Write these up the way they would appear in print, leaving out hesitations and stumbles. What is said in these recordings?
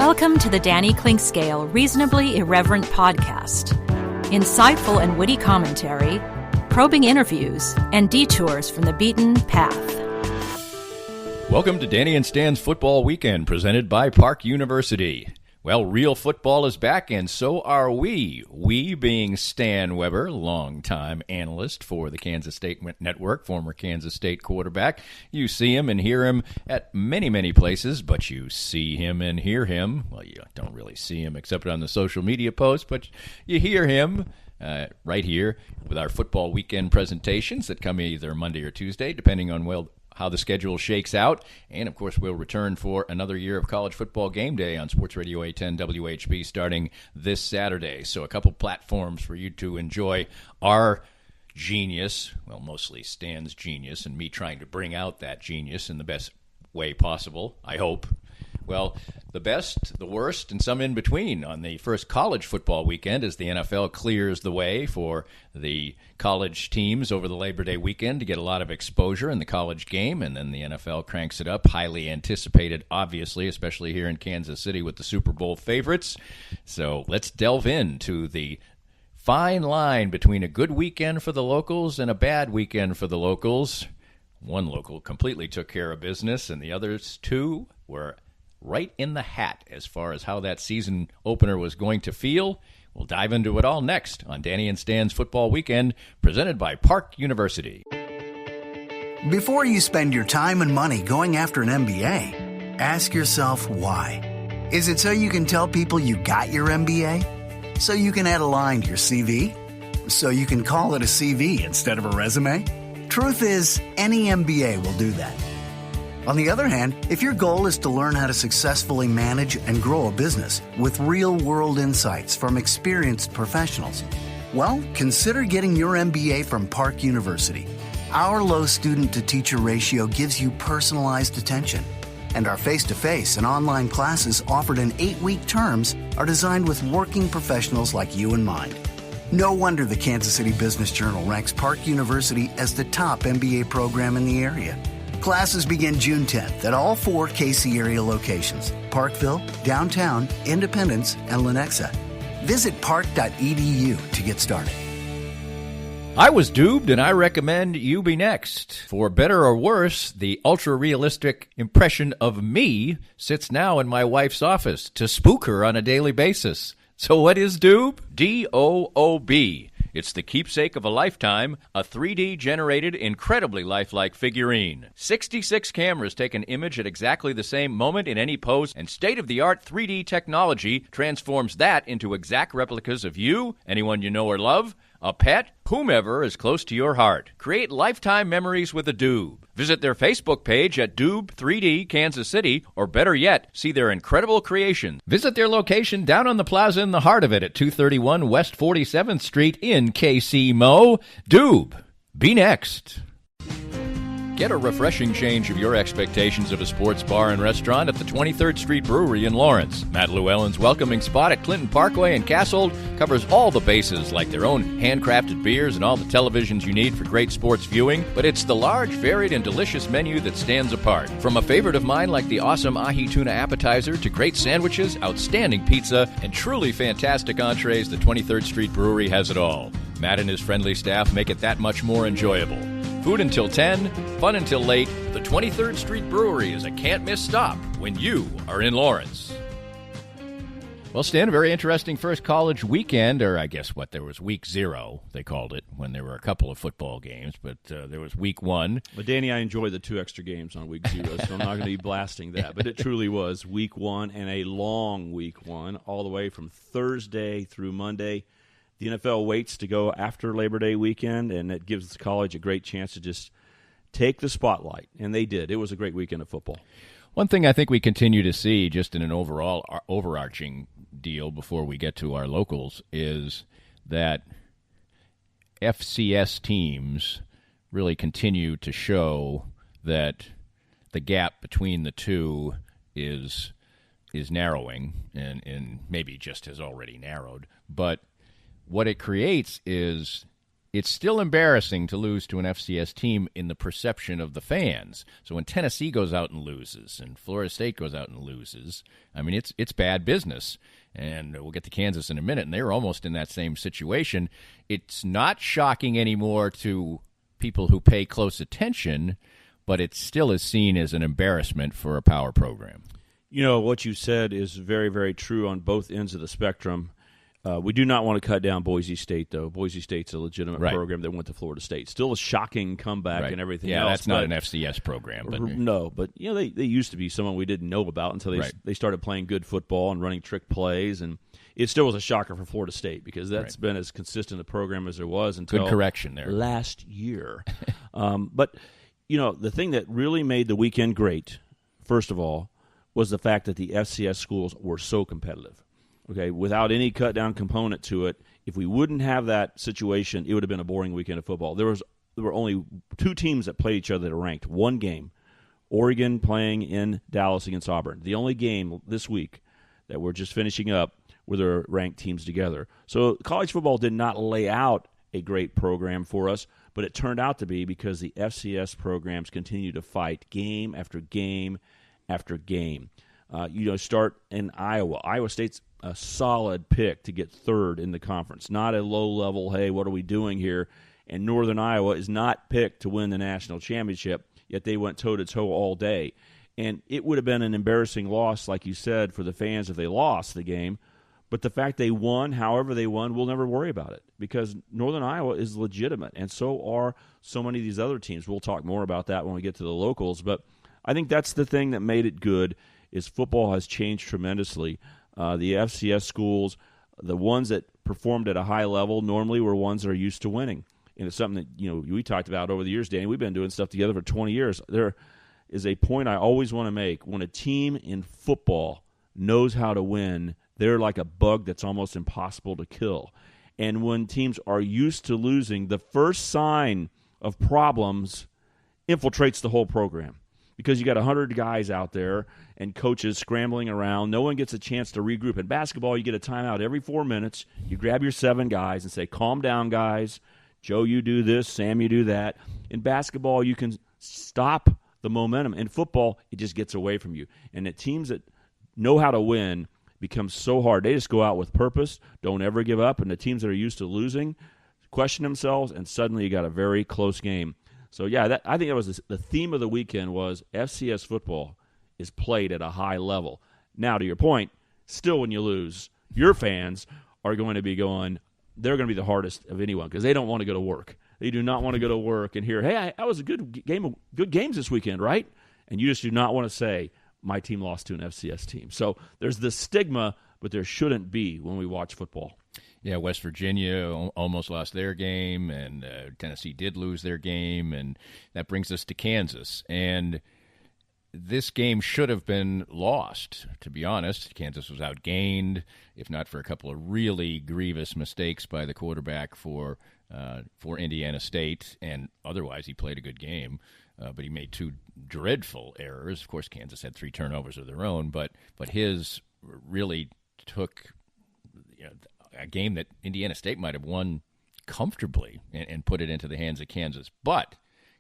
Welcome to the Danny Clinkscale Reasonably Irreverent podcast. Insightful and witty commentary, probing interviews, and detours from the beaten path. Welcome to Danny and Stan's Football Weekend, presented by Park University. Well, real football is back, and so are we. We being Stan Weber, longtime analyst for the Kansas State Network, former Kansas State quarterback. You see him and hear him at many, many places, but you see him and hear him. Well, you don't really see him except on the social media posts, but you hear him right here with our Football Weekend presentations that come either Monday or Tuesday, depending on how the schedule shakes out. And, of course, we'll return for another year of college football game day on Sports Radio 810 WHB starting this Saturday. So a couple platforms for you to enjoy our genius, well, mostly Stan's genius, and me trying to bring out that genius in the best way possible, I hope. Well, the best, the worst, and some in between on the first college football weekend as the NFL clears the way for the college teams over the Labor Day weekend to get a lot of exposure in the college game, and then the NFL cranks it up, highly anticipated, obviously, especially here in Kansas City with the Super Bowl favorites. So let's delve into the fine line between a good weekend for the locals and a bad weekend for the locals. One local completely took care of business, and the others two were right in the hat as far as how that season opener was going to feel. We'll dive into it all next on Danny and Stan's Football Weekend, presented by Park University. Before you spend your time and money going after an MBA, ask yourself why. Is it so you can tell people you got your MBA? So you can add a line to your CV? So you can call it a CV instead of a resume? Truth is, any MBA will do that. On the other hand, if your goal is to learn how to successfully manage and grow a business with real-world insights from experienced professionals, well, consider getting your MBA from Park University. Our low student-to-teacher ratio gives you personalized attention, and our face-to-face and online classes offered in 8-week terms are designed with working professionals like you in mind. No wonder the Kansas City Business Journal ranks Park University as the top MBA program in the area. Classes begin June 10th at all 4 KC area locations: Parkville, Downtown, Independence, and Lenexa. Visit park.edu to get started. I was duped, and I recommend you be next. For better or worse, the ultra-realistic impression of me sits now in my wife's office to spook her on a daily basis. So what is Doob? D-O-O-B. It's the keepsake of a lifetime, a 3D-generated, incredibly lifelike figurine. 66 cameras take an image at exactly the same moment in any pose, and state-of-the-art 3D technology transforms that into exact replicas of you, anyone you know or love, a pet, whomever is close to your heart. Create lifetime memories with a Doob. Visit their Facebook page at Doob 3D Kansas City, or better yet, see their incredible creations. Visit their location down on the plaza in the heart of it at 231 West 47th Street in KC Mo. Doob, be next. Get a refreshing change of your expectations of a sports bar and restaurant at the 23rd Street Brewery in Lawrence. Matt Llewellyn's welcoming spot at Clinton Parkway and Cassold covers all the bases, like their own handcrafted beers and all the televisions you need for great sports viewing, but it's the large, varied, and delicious menu that stands apart. From a favorite of mine like the awesome ahi tuna appetizer to great sandwiches, outstanding pizza, and truly fantastic entrees, the 23rd Street Brewery has it all. Matt and his friendly staff make it that much more enjoyable. Food until 10, fun until late. The 23rd Street Brewery is a can't-miss stop when you are in Lawrence. Well, Stan, a very interesting first college weekend, or I guess there was week 0, they called it, when there were a couple of football games, but there was week 1. Well, Danny, I enjoyed the 2 extra games on week 0, so I'm not going to be blasting that, but it truly was week 1 and a long week 1, all the way from Thursday through Monday. The NFL waits to go after Labor Day weekend, and it gives the college a great chance to just take the spotlight, and they did. It was a great weekend of football. One thing I think we continue to see, just in an overall overarching deal before we get to our locals, is that FCS teams really continue to show that the gap between the two is narrowing, and maybe just has already narrowed, but what it creates is it's still embarrassing to lose to an FCS team in the perception of the fans. So when Tennessee goes out and loses and Florida State goes out and loses, I mean, it's bad business. And we'll get to Kansas in a minute, and they were almost in that same situation. It's not shocking anymore to people who pay close attention, but it still is seen as an embarrassment for a power program. You know, what you said is very, very true on both ends of the spectrum. We do not want to cut down Boise State, though. Boise State's a legitimate program that went to Florida State. Still a shocking comeback and everything else. Yeah, that's not an FCS program. But no, but you know, they used to be someone we didn't know about until they started playing good football and running trick plays. And it still was a shocker for Florida State because that's been as consistent a program as there was until good correction there. Last year. But, you know, the thing that really made the weekend great, first of all, was the fact that the FCS schools were so competitive. Okay, without any cut-down component to it, if we wouldn't have that situation, it would have been a boring weekend of football. There were only two teams that played each other that are ranked. One game, Oregon playing in Dallas against Auburn. The only game this week that we're just finishing up where there are ranked teams together. So college football did not lay out a great program for us, but it turned out to be because the FCS programs continue to fight game after game after game. Start in Iowa. Iowa State's a solid pick to get third in the conference, not a low-level, hey, what are we doing here? And Northern Iowa is not picked to win the national championship, yet they went toe-to-toe all day. And it would have been an embarrassing loss, like you said, for the fans if they lost the game. But the fact they won, however they won, we'll never worry about it because Northern Iowa is legitimate, and so are so many of these other teams. We'll talk more about that when we get to the locals. But I think that's the thing that made it good is football has changed tremendously. The FCS schools, the ones that performed at a high level normally were ones that are used to winning. And it's something that we talked about over the years, Danny. We've been doing stuff together for 20 years. There is a point I always want to make. When a team in football knows how to win, they're like a bug that's almost impossible to kill. And when teams are used to losing, the first sign of problems infiltrates the whole program. Because you got 100 guys out there and coaches scrambling around. No one gets a chance to regroup. In basketball, you get a timeout every 4 minutes. You grab your 7 guys and say, calm down, guys. Joe, you do this. Sam, you do that. In basketball, you can stop the momentum. In football, it just gets away from you. And the teams that know how to win become so hard. They just go out with purpose, don't ever give up. And the teams that are used to losing question themselves, and suddenly you got a very close game. So, yeah, I think that was the theme of the weekend was FCS football is played at a high level. Now, to your point, still when you lose, your fans are going to be going, they're going to be the hardest of anyone because they don't want to go to work. They do not want to go to work and hear, hey, that was a good games this weekend, right? And you just do not want to say, my team lost to an FCS team. So there's this stigma, but there shouldn't be when we watch football. Yeah, West Virginia almost lost their game, and Tennessee did lose their game, and that brings us to Kansas. And this game should have been lost, to be honest. Kansas was outgained, if not for a couple of really grievous mistakes by the quarterback for Indiana State, and otherwise he played a good game. But he made 2 dreadful errors. Of course, Kansas had 3 turnovers of their own, but his really took a game that Indiana State might have won comfortably and put it into the hands of Kansas. But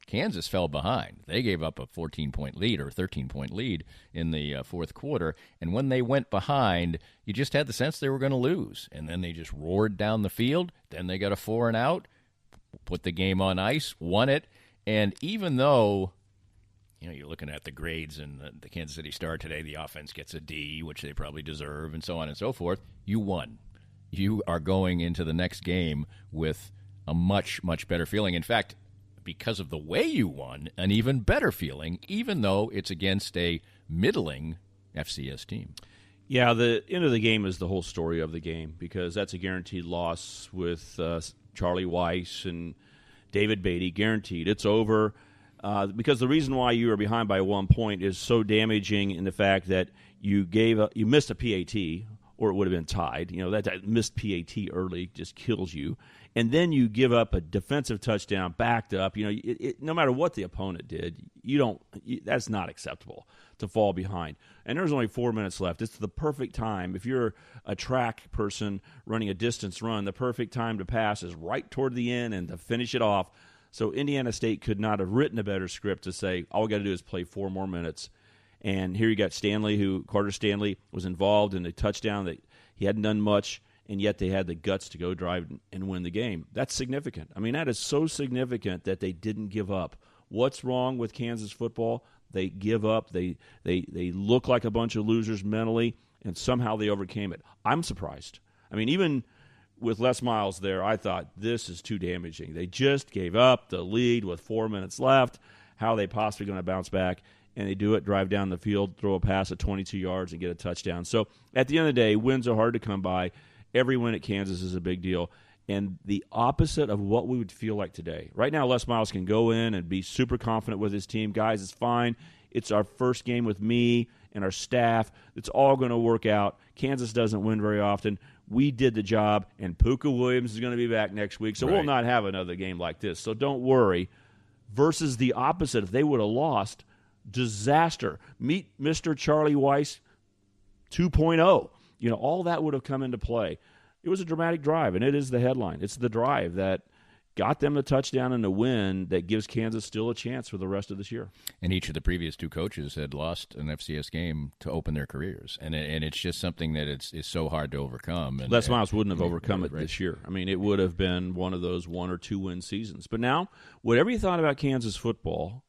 Kansas fell behind. They gave up a 14-point lead or 13-point lead in the fourth quarter, and when they went behind, you just had the sense they were going to lose. And then they just roared down the field. Then they got a 4-and-out, put the game on ice, won it. And even though, you're looking at the grades in the Kansas City Star today, the offense gets a D, which they probably deserve, and so on and so forth, you won. You are going into the next game with a much, much better feeling. In fact, because of the way you won, an even better feeling, even though it's against a middling FCS team. Yeah, the end of the game is the whole story of the game because that's a guaranteed loss with Charlie Weiss and David Beatty, guaranteed. It's over because the reason why you are behind by 1 point is so damaging in the fact that you missed a PAT, or it would have been tied. That missed PAT early just kills you. and then you give up a defensive touchdown backed up. No matter what the opponent did, that's not acceptable to fall behind. And there's only 4 minutes left. It's the perfect time. If you're a track person running a distance run, the perfect time to pass is right toward the end and to finish it off. So Indiana State could not have written a better script to say, all we got to do is play 4 more minutes. And here you got Carter Stanley was involved in a touchdown that he hadn't done much, and yet they had the guts to go drive and win the game. That's significant. I mean, that is so significant that they didn't give up. What's wrong with Kansas football? They give up. They look like a bunch of losers mentally, and somehow they overcame it. I'm surprised. I mean, even with Les Miles there, I thought this is too damaging. They just gave up the lead with 4 minutes left. How are they possibly going to bounce back? And they do it, drive down the field, throw a pass at 22 yards, and get a touchdown. So at the end of the day, wins are hard to come by. Every win at Kansas is a big deal. And the opposite of what we would feel like today. Right now, Les Miles can go in and be super confident with his team. Guys, it's fine. It's our first game with me and our staff. It's all going to work out. Kansas doesn't win very often. We did the job, and Puka Williams is going to be back next week, so We'll not have another game like this. So don't worry. Versus the opposite, if they would have lost, disaster. Meet Mr. Charlie Weiss 2.0. All that would have come into play. It was a dramatic drive, and it is the headline. It's the drive that got them the touchdown and the win that gives Kansas still a chance for the rest of this year. And each of the previous 2 coaches had lost an FCS game to open their careers. And it's just something that is so hard to overcome. And Les Miles wouldn't have overcome it this year. I mean, it would have been one of those 1 or 2 win seasons. But now, whatever you thought about Kansas football,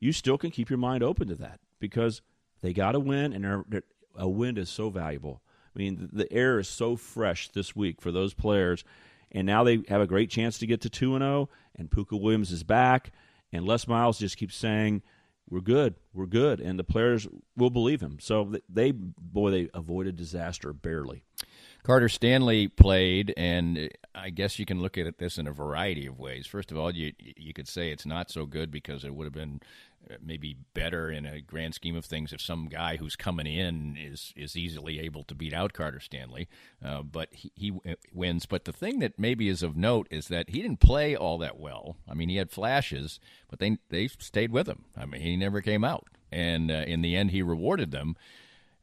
you still can keep your mind open to that because they got to win, and a win is so valuable. I mean, the air is so fresh this week for those players, and now they have a great chance to get to 2-0, and Puka Williams is back, and Les Miles just keeps saying, we're good, and the players will believe him. So they avoided disaster barely. Carter Stanley played, and I guess you can look at this in a variety of ways. First of all, you could say it's not so good because it would have been maybe better in a grand scheme of things if some guy who's coming in is easily able to beat out Carter Stanley, but he wins. But the thing that maybe is of note is that he didn't play all that well. I mean, he had flashes, but they stayed with him. I mean, he never came out, and in the end, he rewarded them.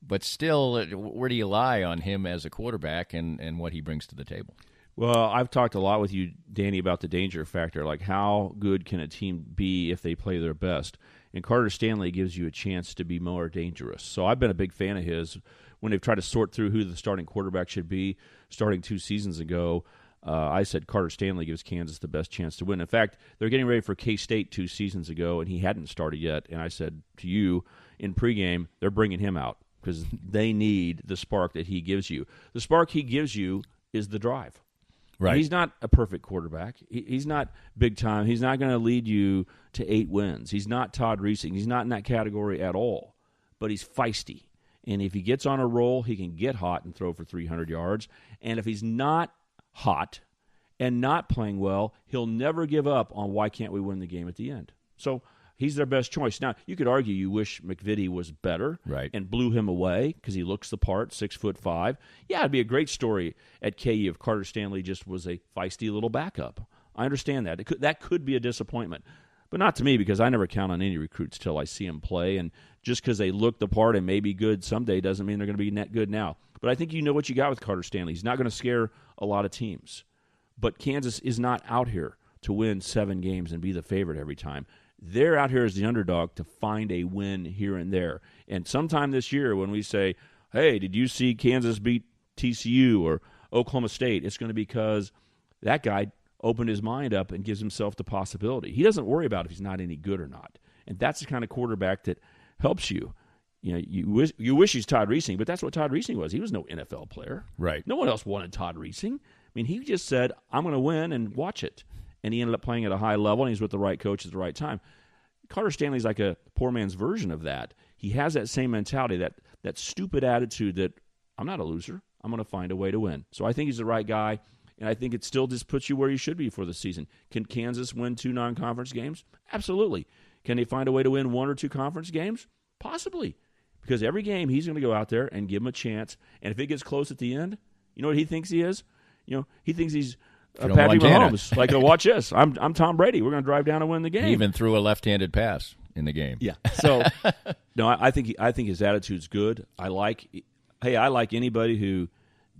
But still, where do you lie on him as a quarterback and what he brings to the table? Well, I've talked a lot with you, Danny, about the danger factor, like how good can a team be if they play their best. And Carter Stanley gives you a chance to be more dangerous. So I've been a big fan of his. When they've tried to sort through who the starting quarterback should be starting 2 seasons ago, I said Carter Stanley gives Kansas the best chance to win. In fact, they're getting ready for K-State 2 seasons ago, and he hadn't started yet. And I said to you in pregame, they're bringing him out because they need the spark that he gives you. The spark he gives you is the drive. Right. He's not a perfect quarterback. He's not big time. He's not going to lead you to 8 wins. He's not Todd Reesing. He's not in that category at all. But he's feisty. And if he gets on a roll, he can get hot and throw for 300 yards. And if he's not hot and not playing well, he'll never give up on why can't we win the game at the end. So he's their best choice. Now, you could argue you wish McVitie was better and blew him away because he looks the part, 6'5". Yeah, it'd be a great story at KU if Carter Stanley just was a feisty little backup. I understand that. That could be a disappointment. But not to me because I never count on any recruits till I see them play. And just because they look the part and may be good someday doesn't mean they're going to be net good now. But I think you know what you got with Carter Stanley. He's not going to scare a lot of teams. But Kansas is not out here to win 7 games and be the favorite every time. They're out here as the underdog to find a win here and there. And sometime this year when we say, hey, did you see Kansas beat TCU or Oklahoma State? It's going to be because that guy opened his mind up and gives himself the possibility. He doesn't worry about if he's not any good or not. And that's the kind of quarterback that helps you. You know, you wish he's Todd Reesing, but that's what Todd Reesing was. He was no NFL player. Right. No one else wanted Todd Reesing. I mean, he just said, I'm going to win and watch it. And he ended up playing at a high level, and he's with the right coach at the right time. Carter Stanley's like a poor man's version of that. He has that same mentality, that stupid attitude that I'm not a loser. I'm going to find a way to win. So I think he's the right guy, and I think it still just puts you where you should be for the season. Can Kansas win 2 non-conference games? Absolutely. Can they find a way to win 1 or 2 conference games? Possibly. Because every game he's going to go out there and give him a chance, and if it gets close at the end, you know what he thinks he is? You know, he thinks he's Patrick Mahomes. Like, watch this. I'm Tom Brady. We're going to drive down and win the game. He even threw a left-handed pass in the game. Yeah. So, no, I think his attitude's good. I like anybody who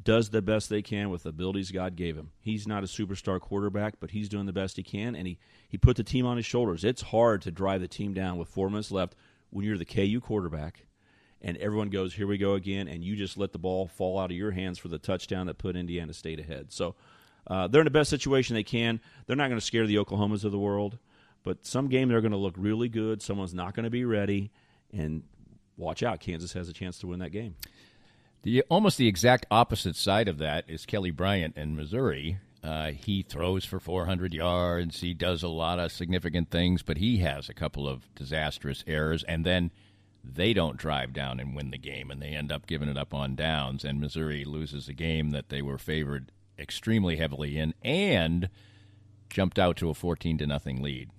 does the best they can with the abilities God gave him. He's not a superstar quarterback, but he's doing the best he can, and he put the team on his shoulders. It's hard to drive the team down with 4 minutes left when you're the KU quarterback, and everyone goes, here we go again, and you just let the ball fall out of your hands for the touchdown that put Indiana State ahead. So they're in the best situation they can. They're not going to scare the Oklahomas of the world, but some game they're going to look really good. Someone's not going to be ready, and watch out. Kansas has a chance to win that game. Almost the exact opposite side of that is Kelly Bryant in Missouri. He throws for 400 yards. He does a lot of significant things, but he has a couple of disastrous errors, and then they don't drive down and win the game, and they end up giving it up on downs, and Missouri loses a game that they were favored extremely heavily in and jumped out to a 14-0 lead.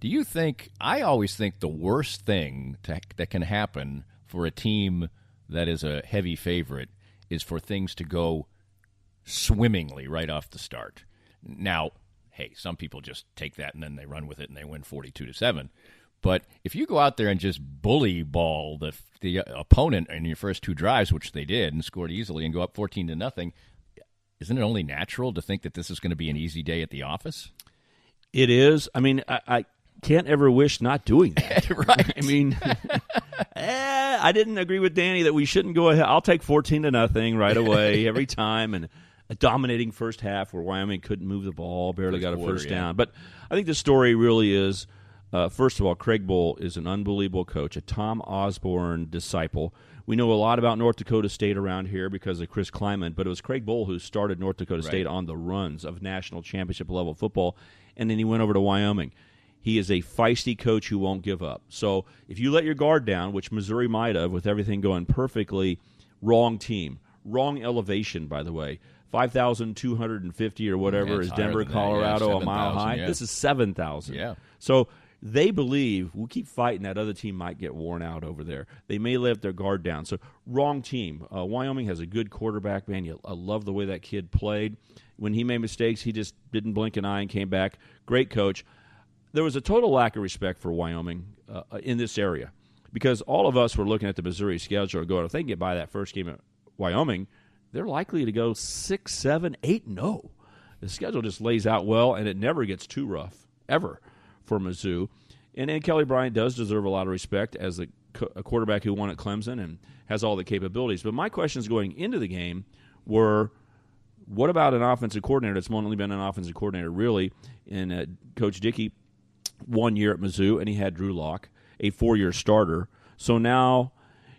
Do you think – I always think the worst thing that can happen for a team – that is a heavy favorite, is for things to go swimmingly right off the start. Now, hey, some people just take that and then they run with it and they win 42-7. But if you go out there and just bully ball the opponent in your first 2 drives, which they did and scored easily, and go up 14-0, isn't it only natural to think that this is going to be an easy day at the office? It is. I mean, I can't ever wish not doing that. Right. I mean, I didn't agree with Danny that we shouldn't go ahead. I'll take 14-0 right away every time, and a dominating first half where Wyoming couldn't move the ball, barely got a first down. But I think the story really is, first of all, Craig Bull is an unbelievable coach, a Tom Osborne disciple. We know a lot about North Dakota State around here because of Chris Kleiman, but it was Craig Bull who started North Dakota State on the runs of national championship level football, and then he went over to Wyoming. He is a feisty coach who won't give up. So if you let your guard down, which Missouri might have with everything going perfectly, wrong team. Wrong elevation, by the way. 5,250 or whatever is Denver, Colorado, a mile high. Yeah. This is 7,000. Yeah. So they believe we'll keep fighting. That other team might get worn out over there. They may let their guard down. So wrong team. Wyoming has a good quarterback, man. I love the way that kid played. When he made mistakes, he just didn't blink an eye and came back. Great coach. There was a total lack of respect for Wyoming in this area because all of us were looking at the Missouri schedule going, if they can get by that first game at Wyoming, they're likely to go 6, 7, 8-0. The schedule just lays out well, and it never gets too rough, ever, for Mizzou. And Kelly Bryant does deserve a lot of respect as a quarterback who won at Clemson and has all the capabilities. But my questions going into the game were, what about an offensive coordinator that's only been an offensive coordinator, really, in Coach Dickey? 1 year at Mizzou, and he had Drew Lock, a 4-year starter. So now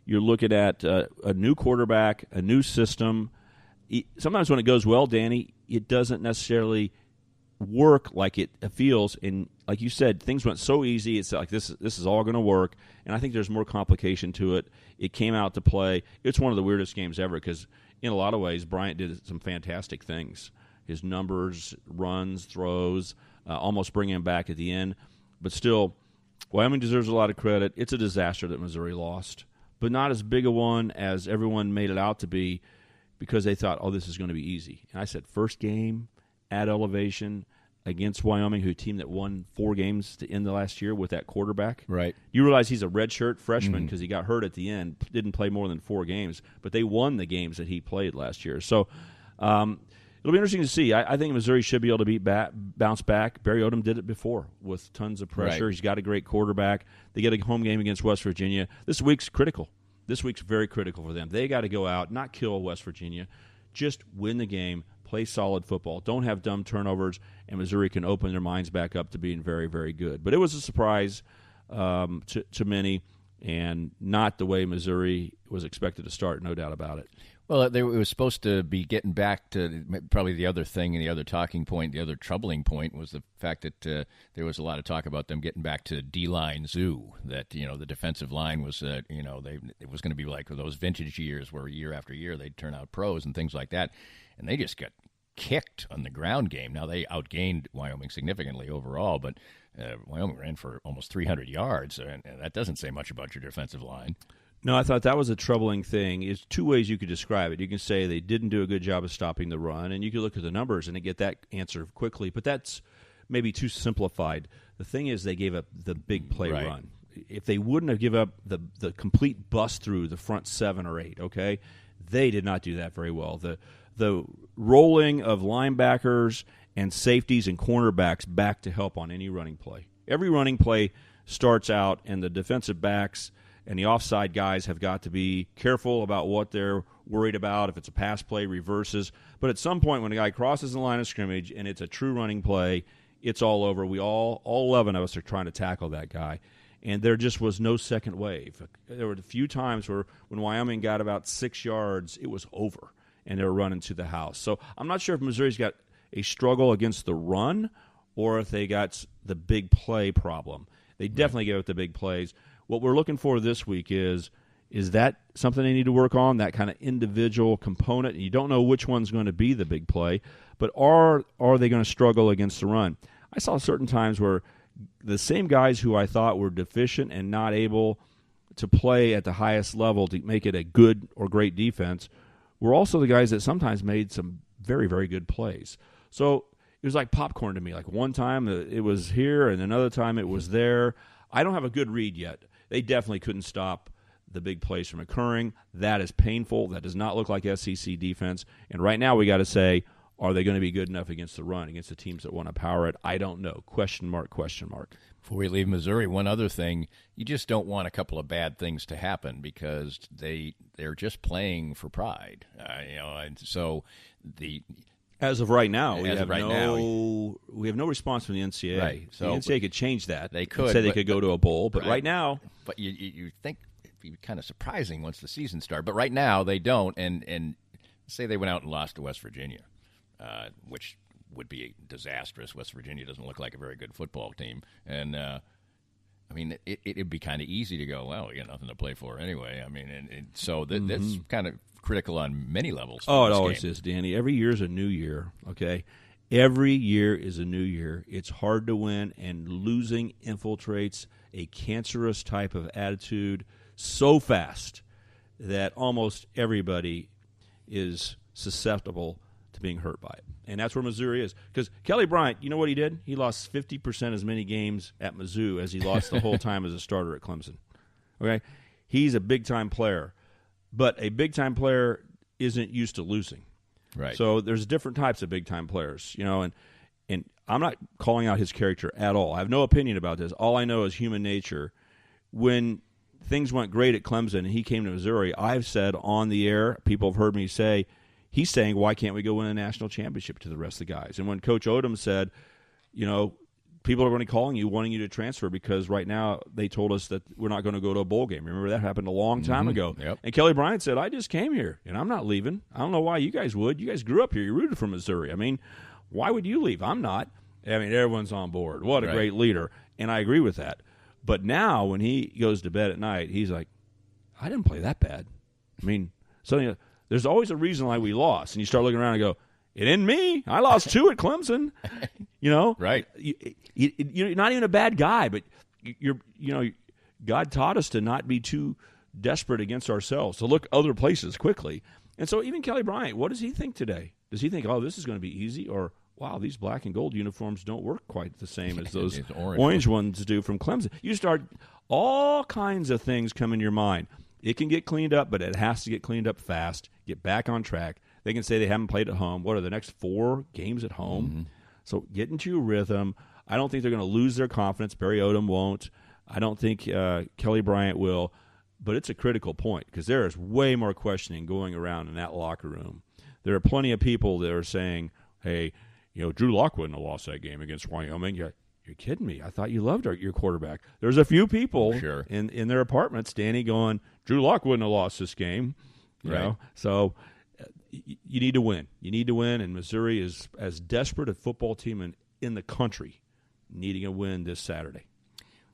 you're looking at a new quarterback, a new system. Sometimes when it goes well, Danny, it doesn't necessarily work like it feels. And like you said, things went so easy. It's like this is all going to work. And I think there's more complication to it. It came out to play. It's one of the weirdest games ever because in a lot of ways, Bryant did some fantastic things. His numbers, runs, throws, almost bring him back at the end. But still, Wyoming deserves a lot of credit. It's a disaster that Missouri lost, but not as big a one as everyone made it out to be because they thought, this is going to be easy. And I said, first game at elevation against Wyoming, a team that won 4 games to end the last year with that quarterback. Right. You realize he's a redshirt freshman because he got hurt at the end, didn't play more than 4 games, but they won the games that he played last year. So it'll be interesting to see. I think Missouri should be able to bounce back. Barry Odom did it before with tons of pressure. Right. He's got a great quarterback. They get a home game against West Virginia. This week's critical. This week's very critical for them. They got to go out, not kill West Virginia, just win the game, play solid football, don't have dumb turnovers, and Missouri can open their minds back up to being very, very good. But it was a surprise to many, and not the way Missouri was expected to start, no doubt about it. Well, it was supposed to be getting back to probably the other thing, and the other talking point, the other troubling point was the fact that there was a lot of talk about them getting back to D-line zoo, that, the defensive line was, it was going to be like those vintage years where year after year they'd turn out pros and things like that, and they just got kicked on the ground game. Now, they outgained Wyoming significantly overall, but Wyoming ran for almost 300 yards, and that doesn't say much about your defensive line. No, I thought that was a troubling thing. There's two ways you could describe it. You can say they didn't do a good job of stopping the run, and you could look at the numbers and get that answer quickly, but that's maybe too simplified. The thing is they gave up the big play run. If they wouldn't have given up the complete bust through the front 7 or 8, okay, they did not do that very well. The rolling of linebackers and safeties and cornerbacks back to help on any running play. Every running play starts out, and the defensive backs and the offside guys have got to be careful about what they're worried about. If it's a pass play, reverses. But at some point when a guy crosses the line of scrimmage and it's a true running play, it's all over. We all 11 of us are trying to tackle that guy. And there just was no second wave. There were a few times where when Wyoming got about 6 yards, it was over, and they were running to the house. So I'm not sure if Missouri's got a struggle against the run or if they got the big play problem. They definitely gave it the big plays. What we're looking for this week is that something they need to work on, that kind of individual component? You don't know which one's going to be the big play, but are they going to struggle against the run? I saw certain times where the same guys who I thought were deficient and not able to play at the highest level to make it a good or great defense were also the guys that sometimes made some very, very good plays. So it was like popcorn to me. Like one time it was here and another time it was there. I don't have a good read yet. They definitely couldn't stop the big plays from occurring. That is painful. That does not look like SEC defense. And right now we got to say, are they going to be good enough against the run, against the teams that want to power it? I don't know. Question mark, question mark. Before we leave Missouri, one other thing, you just don't want a couple of bad things to happen because they're just playing for pride. And so as of right now, we have no response from the NCAA. Right. So the NCAA could change that. They could say they could go to a bowl, but right now. But you think it'd be kind of surprising once the season started. But right now they don't, and say they went out and lost to West Virginia, which would be disastrous. West Virginia doesn't look like a very good football team, and I mean it'd be kind of easy to go, well, we got nothing to play for anyway. I mean, and so that's kind of critical on many levels. Oh, it always is, Danny. Every year is a new year, okay? Every year is a new year. It's hard to win, and losing infiltrates a cancerous type of attitude so fast that almost everybody is susceptible to being hurt by it. And that's where Missouri is. Because Kelly Bryant, you know what he did? He lost 50% as many games at Mizzou as he lost the whole time as a starter at Clemson. Okay? He's a big-time player. But a big-time player isn't used to losing. Right. So there's different types of big-time players, and I'm not calling out his character at all. I have no opinion about this. All I know is human nature. When things went great at Clemson and he came to Missouri, I've said on the air, people have heard me say, he's saying, why can't we go win a national championship to the rest of the guys? And when Coach Odom said, people are going to be calling you, wanting you to transfer because right now they told us that we're not going to go to a bowl game. Remember, that happened a long time ago. Yep. And Kelly Bryant said, I just came here, and I'm not leaving. I don't know why you guys would. You guys grew up here. You rooted for Missouri. I mean, why would you leave? I'm not. I mean, everyone's on board. What a great leader. And I agree with that. But now when he goes to bed at night, he's like, I didn't play that bad. I mean, there's always a reason why we lost. And you start looking around and go, it ain't me. I lost 2 at Clemson. Right. You're not even a bad guy, but God taught us to not be too desperate against ourselves, to look other places quickly. And so even Kelly Bryant, what does he think today? Does he think, oh, this is going to be easy? Or, wow, these black and gold uniforms don't work quite the same as those orange ones do from Clemson. You start, all kinds of things come in your mind. It can get cleaned up, but it has to get cleaned up fast, get back on track. They can say they haven't played at home. What are the next 4 games at home? Mm-hmm. So get into your rhythm. I don't think they're going to lose their confidence. Barry Odom won't. I don't think Kelly Bryant will. But it's a critical point because there is way more questioning going around in that locker room. There are plenty of people that are saying, hey, Drew Lock wouldn't have lost that game against Wyoming. You're kidding me. I thought you loved your quarterback. There's a few people in their apartments, Danny, going, Drew Lock wouldn't have lost this game. You know? So you need to win. You need to win, and Missouri is as desperate a football team in the country needing a win this Saturday.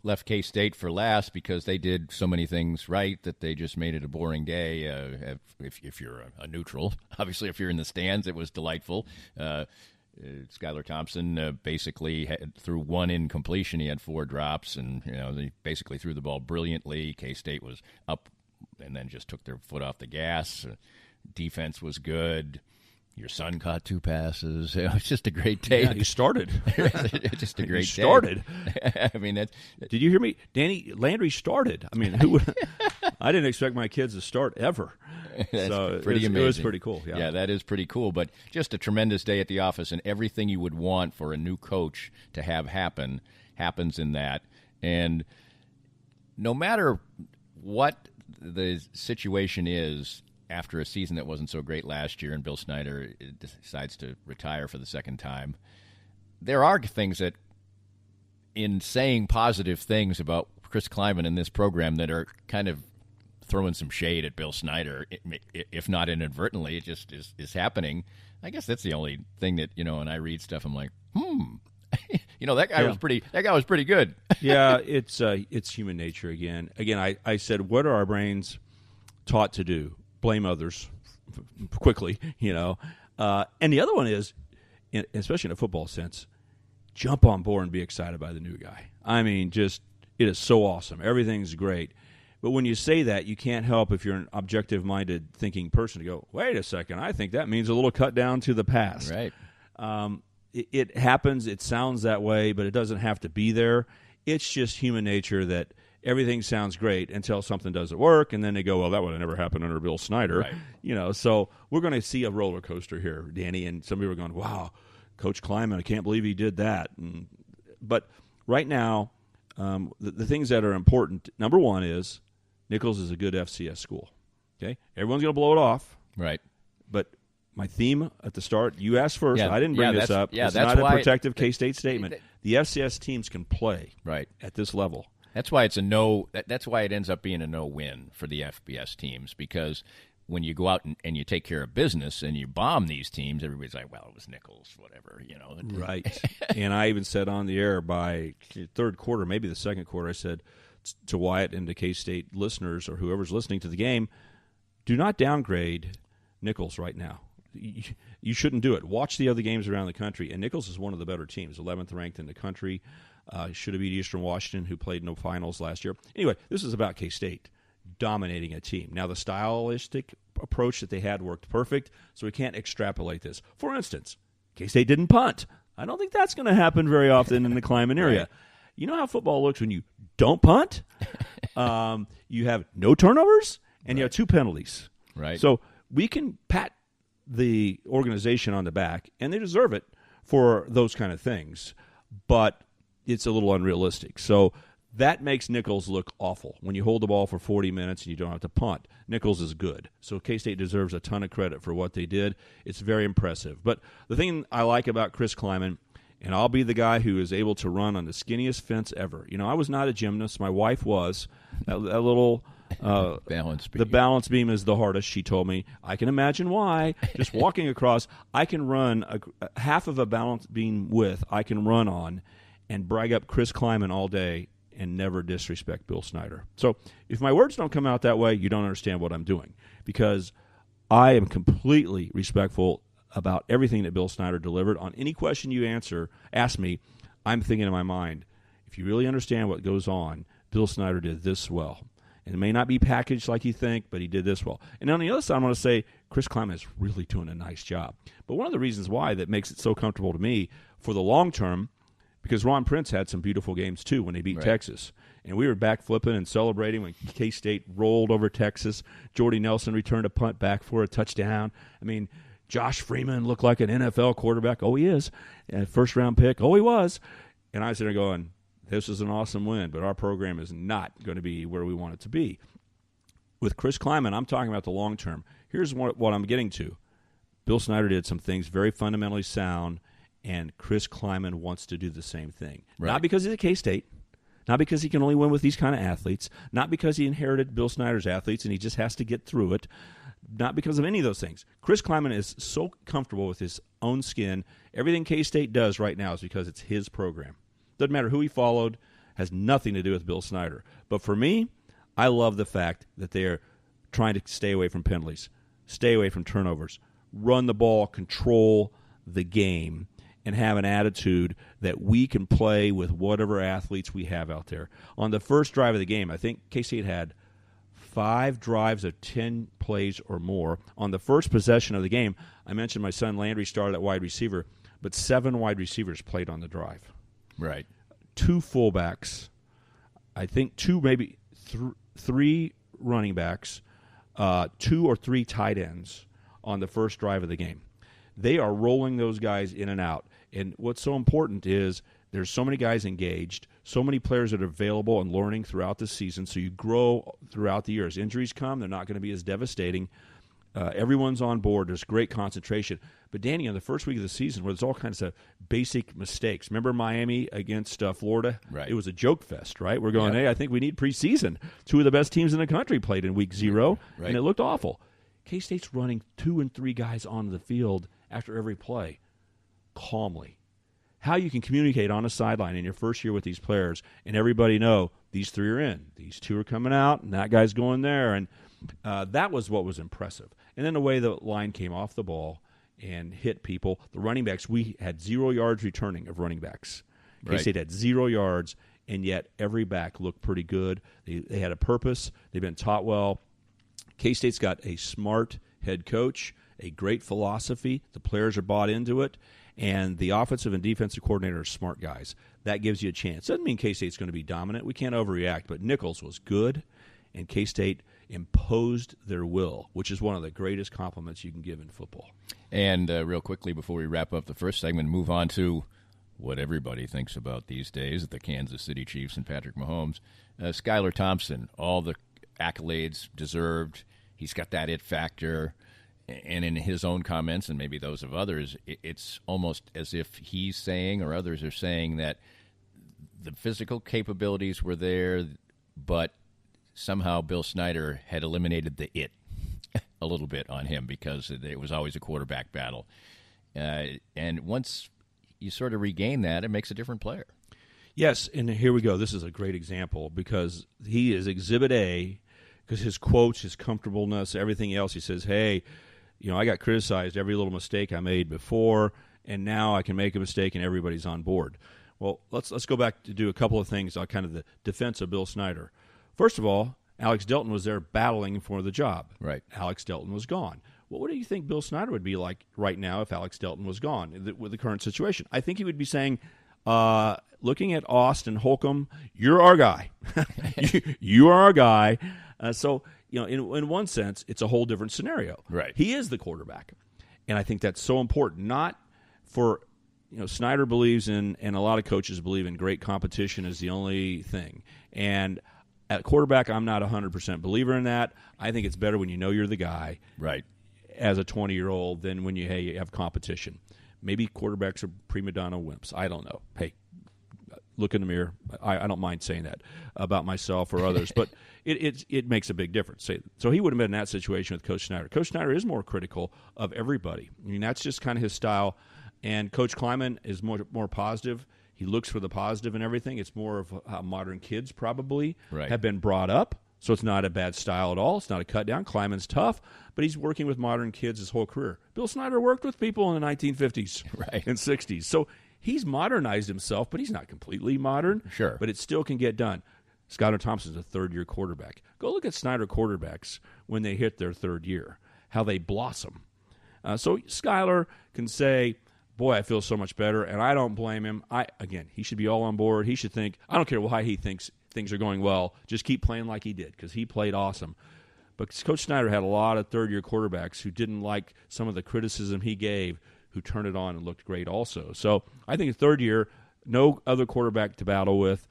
Left K-State for last because they did so many things right that they just made it a boring day. If you're a neutral, obviously, if you're in the stands, it was delightful. Skylar Thompson basically threw 1 incompletion. He had 4 drops, and they basically threw the ball brilliantly. K-State was up and then just took their foot off the gas. Defense was good. Your son caught 2 passes. It was just a great day. Yeah, he started. Just a great he started. Day. I mean, did you hear me? Danny Landry started. I mean, who would? I didn't expect my kids to start ever. That's pretty amazing. It was pretty cool. Yeah, that is pretty cool. But just a tremendous day at the office, and everything you would want for a new coach to have happen happens in that. And no matter what the situation is, after a season that wasn't so great last year and Bill Snyder decides to retire for the second time, there are things that, in saying positive things about Chris Kleiman in this program, that are kind of throwing some shade at Bill Snyder, if not inadvertently. It just is happening. I guess that's the only thing that, when I read stuff, I'm like, that guy was pretty good. Yeah, it's human nature again. Again, I said, what are our brains taught to do? Blame others quickly, And the other one is, especially in a football sense, jump on board and be excited by the new guy. I mean, it is so awesome. Everything's great. But when you say that, you can't help, if you're an objective-minded thinking person, to go, wait a second, I think that means a little cut down to the past. Right. It happens, it sounds that way, but it doesn't have to be there. It's just human nature that everything sounds great until something doesn't work, and then they go, well, that would have never happened under Bill Snyder. Right. So we're going to see a roller coaster here, Danny, and some people are going, wow, Coach Kleiman, I can't believe he did that. But right now, the things that are important, number one is Nichols is a good FCS school. Okay, everyone's going to blow it off. Right. But my theme at the start, you asked first. I didn't bring this up. It's that's not why a protective K-State statement. The FCS teams can play at this level. That's why it's a no. That's why it ends up being a no-win for the FBS teams, because when you go out and you take care of business and you bomb these teams, everybody's like, well, it was Nichols, whatever, Right. And I even said on the air by third quarter, maybe the second quarter, I said to Wyatt and to K-State listeners or whoever's listening to the game, do not downgrade Nichols right now. You shouldn't do it. Watch the other games around the country, and Nichols is one of the better teams, 11th ranked in the country. Should have beat Eastern Washington, who played no finals last year. Anyway, this is about K-State dominating a team. Now, the stylistic approach that they had worked perfect, so we can't extrapolate this. For instance, K-State didn't punt. I don't think that's going to happen very often in the Kleiman area. Right. You know how football looks when you don't punt? You have no turnovers, and you have 2 penalties. Right. So we can pat the organization on the back, and they deserve it for those kind of things. But it's a little unrealistic. So that makes Nichols look awful. When you hold the ball for 40 minutes and you don't have to punt, Nichols is good. So K-State deserves a ton of credit for what they did. It's very impressive. But the thing I like about Chris Kleiman, and I'll be the guy who is able to run on the skinniest fence ever. I was not a gymnast. My wife was. That little balance beam. The balance beam is the hardest, she told me. I can imagine why. Just walking across, I can run half of a balance beam width I can run on and brag up Chris Kleiman all day and never disrespect Bill Snyder. So if my words don't come out that way, you don't understand what I'm doing, because I am completely respectful about everything that Bill Snyder delivered. On any question you ask me, I'm thinking in my mind, if you really understand what goes on, Bill Snyder did this well. And it may not be packaged like you think, but he did this well. And on the other side, I'm going to say Chris Kleiman is really doing a nice job. But one of the reasons why that makes it so comfortable to me for the long term, because Ron Prince had some beautiful games too when they beat Texas. And we were back flipping and celebrating when K-State rolled over Texas. Jordy Nelson returned a punt back for a touchdown. I mean, Josh Freeman looked like an NFL quarterback. Oh, he is. And first-round pick. Oh, he was. And I was there going, this is an awesome win, but our program is not going to be where we want it to be. With Chris Kleiman, I'm talking about the long term. Here's what I'm getting to. Bill Snyder did some things very fundamentally sound, and Chris Kleiman wants to do the same thing. Right. Not because he's at K-State, not because he can only win with these kind of athletes, not because he inherited Bill Snyder's athletes and he just has to get through it, not because of any of those things. Chris Kleiman is so comfortable with his own skin. Everything K-State does right now is because it's his program. Doesn't matter who he followed, has nothing to do with Bill Snyder. But for me, I love the fact that they're trying to stay away from penalties, stay away from turnovers, run the ball, control the game, and have an attitude that we can play with whatever athletes we have out there. On the first drive of the game, I think K-State had 5 drives of 10 plays or more. On the first possession of the game, I mentioned my son Landry started at wide receiver, but 7 wide receivers played on the drive. Right. 2 fullbacks, I think 2, maybe 3 running backs, 2 or 3 tight ends on the first drive of the game. They are rolling those guys in and out. And what's so important is there's so many guys engaged, so many players that are available and learning throughout the season, so you grow throughout the year. As injuries come, they're not going to be as devastating. Everyone's on board. There's great concentration. But, Danny, in the first week of the season, where there's all kinds of basic mistakes. Remember Miami against Florida? Right. It was a joke fest, right? We're going, Yeah. hey, I think we need preseason. 2 of the best teams in the country played in week 0, Right. and it looked awful. K-State's running 2 and 3 guys onto the field after every play, calmly. How you can communicate on a sideline in your first year with these players and everybody know these 3 are in, these 2 are coming out, and that guy's going there. And that was what was impressive. And then the way the line came off the ball and hit people. The running backs, we had 0 yards returning of running backs. K-State had 0 yards, and yet every back looked pretty good. They had a purpose. They've been taught well. K-State's got a smart head coach, a great philosophy. The players are bought into it. And the offensive and defensive coordinator are smart guys. That gives you a chance. Doesn't mean K-State's going to be dominant. We can't overreact. But Nichols was good, and K-State imposed their will, which is one of the greatest compliments you can give in football. And real quickly, before we wrap up the first segment, move on to what everybody thinks about these days, the Kansas City Chiefs and Patrick Mahomes. Skylar Thompson, all the accolades deserved. He's got that it factor. And in his own comments, and maybe those of others, it's almost as if he's saying, or others are saying, that the physical capabilities were there, but somehow Bill Snyder had eliminated the it a little bit on him because it was always a quarterback battle. And once you sort of regain that, it makes a different player. Yes, and here we go. This is a great example because he is Exhibit A, because his quotes, his comfortableness, everything else, he says, hey, I got criticized every little mistake I made before, and now I can make a mistake and everybody's on board. Well, let's go back to do a couple of things on kind of the defense of Bill Snyder. First of all, Alex Delton was there battling for the job. Right. Alex Delton was gone. Well, what do you think Bill Snyder would be like right now if Alex Delton was gone with the current situation? I think he would be saying, looking at Austin Holcomb, you're our guy. you are our guy. So, in one sense, it's a whole different scenario. Right. He is the quarterback. And I think that's so important. Not for, Snyder believes in, and a lot of coaches believe in, great competition is the only thing. And at quarterback, I'm not 100% believer in that. I think it's better when you know you're the guy. Right. As a 20-year-old than when you have competition. Maybe quarterbacks are prima donna wimps. I don't know. Hey, look in the mirror. I don't mind saying that about myself or others, but it makes a big difference. So he would have been in that situation with Coach Snyder. Coach Snyder is more critical of everybody. I mean, that's just kind of his style. And Coach Kleiman is more positive. He looks for the positive in everything. It's more of how modern kids probably have been brought up. So it's not a bad style at all. It's not a cut down. Kleiman's tough, but he's working with modern kids his whole career. Bill Snyder worked with people in the 1950s and 60s. So he's modernized himself, but he's not completely modern. Sure. But it still can get done. Skylar Thompson's a third-year quarterback. Go look at Snyder quarterbacks when they hit their third year, how they blossom. So Skylar can say, boy, I feel so much better, and I don't blame him. Again, he should be all on board. He should think, I don't care why he thinks things are going well. Just keep playing like he did because he played awesome. But Coach Snyder had a lot of third-year quarterbacks who didn't like some of the criticism he gave, who turned it on and looked great also. So I think third year, no other quarterback to battle with,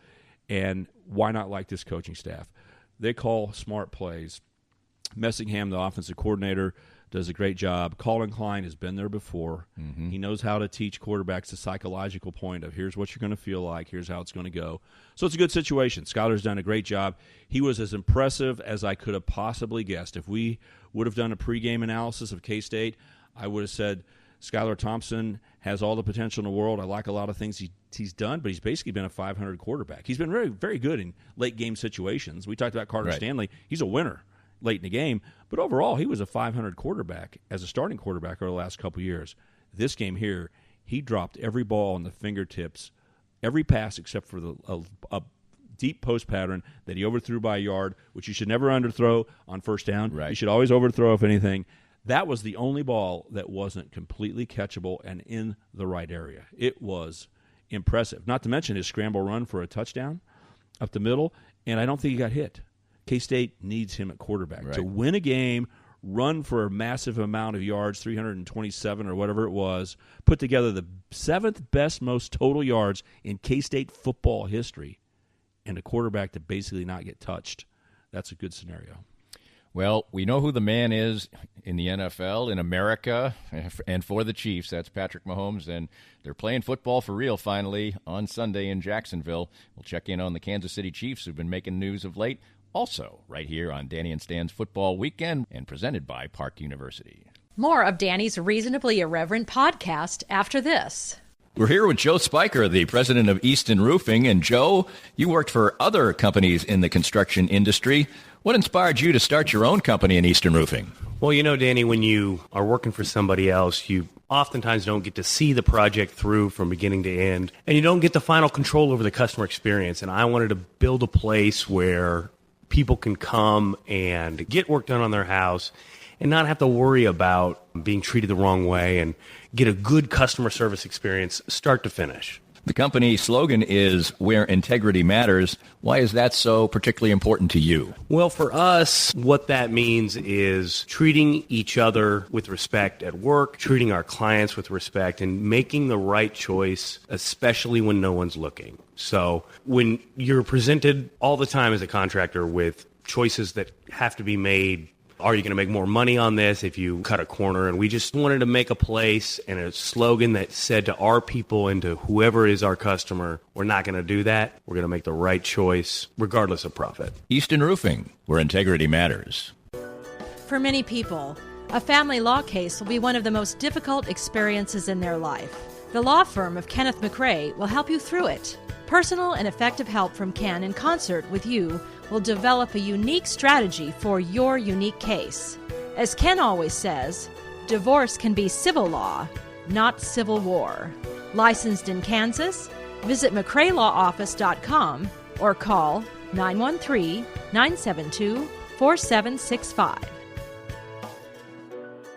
and why not like this coaching staff? They call smart plays. Messingham, the offensive coordinator, does a great job. Colin Klein has been there before. Mm-hmm. He knows how to teach quarterbacks the psychological point of here's what you're going to feel like, here's how it's going to go. So it's a good situation. Skylar's done a great job. He was as impressive as I could have possibly guessed. If we would have done a pregame analysis of K-State, I would have said Skylar Thompson has all the potential in the world. I like a lot of things he's done, but he's basically been a 500 quarterback. He's been very, very good in late-game situations. We talked about Carter Stanley. He's a winner late in the game, but overall he was a 500 quarterback as a starting quarterback over the last couple of years. This game here, he dropped every ball on the fingertips, every pass except for a deep post pattern that he overthrew by a yard, which you should never underthrow on first down. Right. You should always overthrow, if anything. That was the only ball that wasn't completely catchable and in the right area. It was impressive. Not to mention his scramble run for a touchdown up the middle, and I don't think he got hit. K-State needs him at quarterback. Right. To win a game, run for a massive amount of yards, 327 or whatever it was, put together the 7th best most total yards in K-State football history, and a quarterback to basically not get touched. That's a good scenario. Well, we know who the man is in the NFL, in America, and for the Chiefs. That's Patrick Mahomes, and they're playing football for real finally on Sunday in Jacksonville. We'll check in on the Kansas City Chiefs, who've been making news of late, also right here on Danny and Stan's Football Weekend, and presented by Park University. More of Danny's Reasonably Irreverent podcast after this. We're here with Joe Spiker, the president of Easton Roofing. And Joe, you worked for other companies in the construction industry. What inspired you to start your own company in Easton Roofing? Well, you know, Danny, when you are working for somebody else, you oftentimes don't get to see the project through from beginning to end, and you don't get the final control over the customer experience. And I wanted to build a place where people can come and get work done on their house and not have to worry about being treated the wrong way and get a good customer service experience start to finish. The company slogan is "Where Integrity Matters." Why is that so particularly important to you? Well, for us, what that means is treating each other with respect at work, treating our clients with respect, and making the right choice, especially when no one's looking. So when you're presented all the time as a contractor with choices that have to be made, are you going to make more money on this if you cut a corner? And we just wanted to make a place and a slogan that said to our people and to whoever is our customer, we're not going to do that. We're going to make the right choice regardless of profit. Easton Roofing, where integrity matters. For many people, a family law case will be one of the most difficult experiences in their life. The law firm of Kenneth McRae will help you through it. Personal and effective help from Ken in concert with you will develop a unique strategy for your unique case. As Ken always says, divorce can be civil law, not civil war. Licensed in Kansas? Visit McRaeLawOffice.com or call 913-972-4765.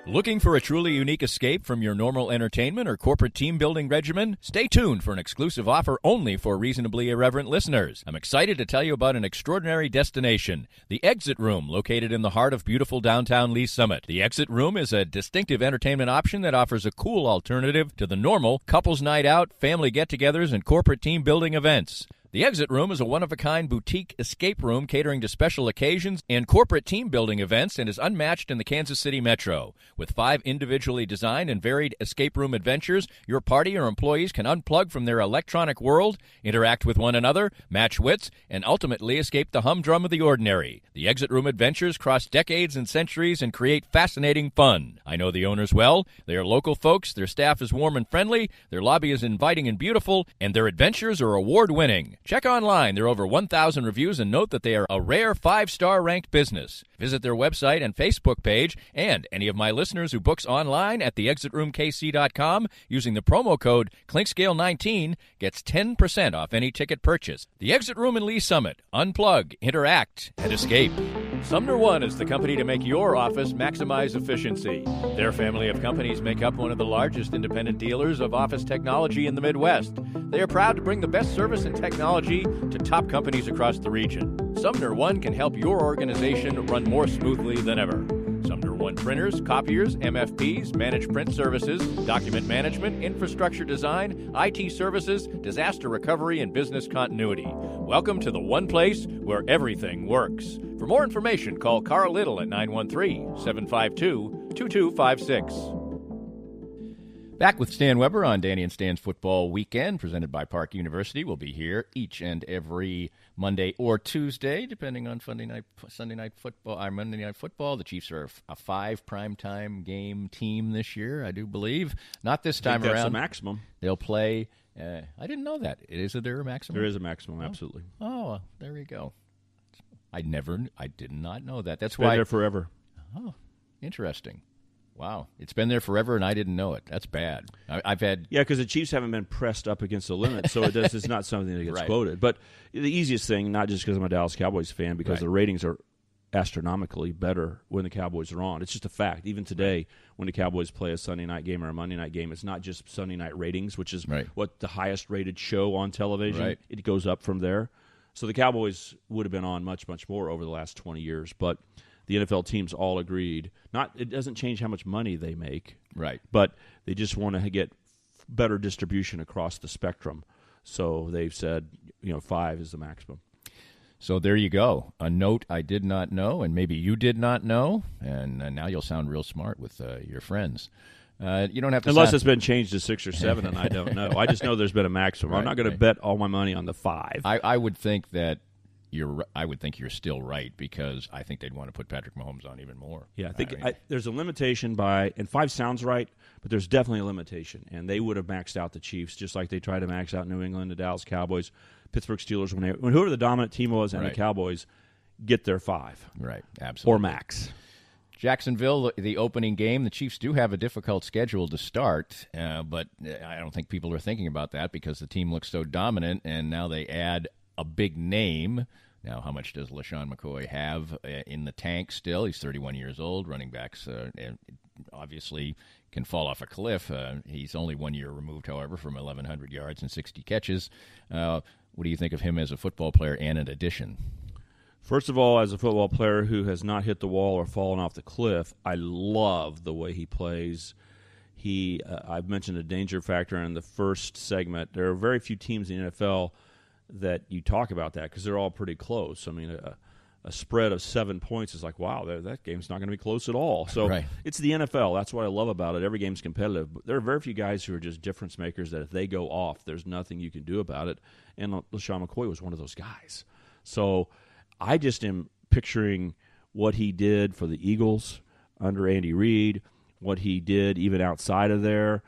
Looking for a truly unique escape from your normal entertainment or corporate team-building regimen? Stay tuned for an exclusive offer only for Reasonably Irreverent listeners. I'm excited to tell you about an extraordinary destination, the Exit Room, located in the heart of beautiful downtown Lee Summit. The Exit Room is a distinctive entertainment option that offers a cool alternative to the normal couples night out, family get-togethers, and corporate team-building events. The Exit Room is a one-of-a-kind boutique escape room catering to special occasions and corporate team-building events and is unmatched in the Kansas City metro. With 5 individually designed and varied escape room adventures, your party or employees can unplug from their electronic world, interact with one another, match wits, and ultimately escape the humdrum of the ordinary. The Exit Room adventures cross decades and centuries and create fascinating fun. I know the owners well. They are local folks, their staff is warm and friendly, their lobby is inviting and beautiful, and their adventures are award-winning. Check online. There are over 1,000 reviews, and note that they are a rare 5-star ranked business. Visit their website and Facebook page, and any of my listeners who books online at theexitroomkc.com using the promo code ClinkScale19 gets 10% off any ticket purchase. The Exit Room in Lee Summit. Unplug, interact, and escape. Sumner One is the company to make your office maximize efficiency. Their family of companies make up one of the largest independent dealers of office technology in the Midwest. They are proud to bring the best service and technology to top companies across the region. Sumner One can help your organization run more smoothly than ever. Sumner One printers, copiers, MFPs, managed print services, document management, infrastructure design, IT services, disaster recovery, and business continuity. Welcome to the one place where everything works. For more information, call Carl Little at 913-752-2256. Back with Stan Weber on Danny and Stan's Football Weekend, presented by Park University. We'll be here each and every Monday or Tuesday, depending on Sunday night football. Monday Night Football. The Chiefs are a 5 primetime game team this year, I do believe. Not this time around. That's a maximum. They'll play. I didn't know that. Is there a maximum? There is a maximum, absolutely. Oh, there we go. I did not know that. That's Been why there forever. Oh, interesting. Wow. It's been there forever, and I didn't know it. That's bad. I've had... Yeah, because the Chiefs haven't been pressed up against the limit, so it's not something that gets quoted. But the easiest thing, not just because I'm a Dallas Cowboys fan, because the ratings are astronomically better when the Cowboys are on. It's just a fact. Even today, when the Cowboys play a Sunday night game or a Monday night game, it's not just Sunday night ratings, which is what the highest rated show on television. Right. It goes up from there. So the Cowboys would have been on much, much more over the last 20 years. But the NFL teams all agreed. It doesn't change how much money they make. Right. But they just want to get better distribution across the spectrum. So they've said, 5 is the maximum. So there you go. A note I did not know, and maybe you did not know, and now you'll sound real smart with your friends. You don't have to unless it's been changed to 6 or 7, and I don't know. I just know there's been a maximum. I'm not going to bet all my money on the 5. I would think that you're still right, because I think they'd want to put Patrick Mahomes on even more. Yeah, I think there's a limitation and 5 sounds right, but there's definitely a limitation, and they would have maxed out the Chiefs just like they tried to max out New England, the Dallas Cowboys, Pittsburgh Steelers, when whoever the dominant team was, and the Cowboys get their 5. Right, absolutely. Or max. Jacksonville, the opening game, the Chiefs do have a difficult schedule to start, but I don't think people are thinking about that because the team looks so dominant, and now they add a big name. Now, how much does LaShawn McCoy have in the tank still? He's 31 years old. Running backs obviously can fall off a cliff. He's only 1 year removed, however, from 1,100 yards and 60 catches. What do you think of him as a football player and an addition? First of all, as a football player who has not hit the wall or fallen off the cliff, I love the way he plays. I've mentioned the danger factor in the first segment. There are very few teams in the NFL that you talk about that because they're all pretty close. I mean, a spread of 7 points is like, wow, that game's not going to be close at all. So It's the NFL. That's what I love about it. Every game's competitive. But there are very few guys who are just difference makers that if they go off, there's nothing you can do about it. And LaShawn McCoy was one of those guys. So I just am picturing what he did for the Eagles under Andy Reid, what he did even outside of there.